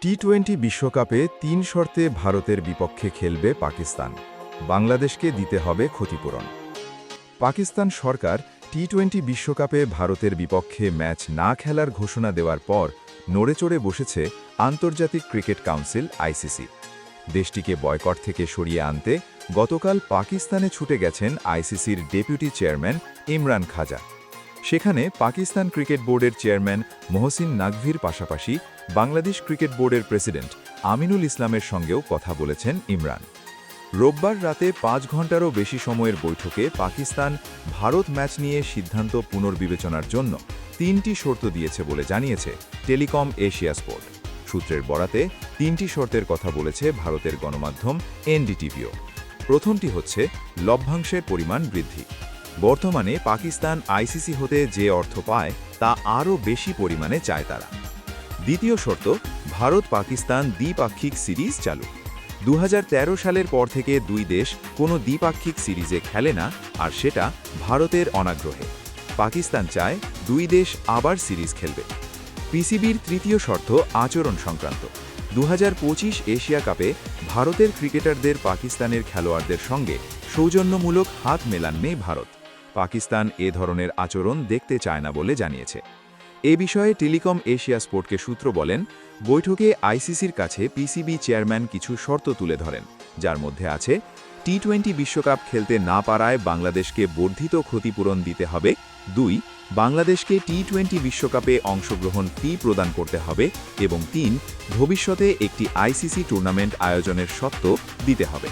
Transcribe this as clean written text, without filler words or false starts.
টি-20 বিশ্বকাপে ৩ শর্তে ভারতের বিপক্ষে খেলবে পাকিস্তান। বাংলাদেশকে দিতে হবে ক্ষতিপূরণ। পাকিস্তান সরকার টি-20 বিশ্বকাপে ভারতের বিপক্ষে ম্যাচ না খেলার ঘোষণা দেওয়ার পর নড়েচড়ে বসেছে আন্তর্জাতিক ক্রিকেট কাউন্সিল আইসিসি। দেশটিকে বয়কট থেকে সরিয়ে আনতে গতকাল পাকিস্তানে ছুটে গেছেন আইসিসির ডেপুটি চেয়ারম্যান ইমরান খাজা। সেখানে পাকিস্তান ক্রিকেট বোর্ডের চেয়ারম্যান মহসিন নাকভির পাশাপাশি বাংলাদেশ ক্রিকেট বোর্ডের প্রেসিডেন্ট আমিনুল ইসলামের সঙ্গেও কথা বলেছেন ইমরান। রোববার রাতে ৫ ঘণ্টারও বেশি সময়ের বৈঠকে পাকিস্তান ভারত ম্যাচ নিয়ে সিদ্ধান্ত পুনর্বিবেচনার জন্য ৩টি শর্ত দিয়েছে বলে জানিয়েছে টেলিকম এশিয়া স্পোর্ট। সূত্রের বরাতে ৩টি শর্তের কথা বলেছে ভারতের গণমাধ্যম এনডিটিভিও। প্রথমটি হচ্ছে লভ্যাংশের পরিমাণ বৃদ্ধি। বর্তমানে পাকিস্তান আইসিসি হতে যে অর্থ পায় তা আরও বেশি পরিমাণে চায় তারা। দ্বিতীয় শর্ত, ভারত পাকিস্তান দ্বিপাক্ষিক সিরিজ চালু। ২০১৩ সালের পর থেকে দুই দেশ কোনো দ্বিপাক্ষিক সিরিজে খেলে না, আর সেটা ভারতের অনাগ্রহে। পাকিস্তান চায় দুই দেশ আবার সিরিজ খেলবে। পিসিবির তৃতীয় শর্ত আচরণ সংক্রান্ত। ২০২৫ এশিয়া কাপে ভারতের ক্রিকেটারদের পাকিস্তানের খেলোয়াড়দের সঙ্গে সৌজন্যমূলক হাত মেলাননি ভারত। পাকিস্তান এ ধরনের আচরণ দেখতে চায় না বলে জানিয়েছে। এ বিষয়ে টেলিকম এশিয়া স্পোর্টকে সূত্র বলেন, বৈঠকে আইসিসির কাছে পিসিবি চেয়ারম্যান কিছু শর্ত তুলে ধরেন, যার মধ্যে আছে টি-20 বিশ্বকাপ খেলতে না পারায় বাংলাদেশকে বর্ধিত ক্ষতিপূরণ দিতে হবে, ২ বাংলাদেশকে টি-20 বিশ্বকাপে অংশগ্রহণ ফি প্রদান করতে হবে, এবং ৩ ভবিষ্যতে একটি আইসিসি টুর্নামেন্ট আয়োজনের শর্ত দিতে হবে।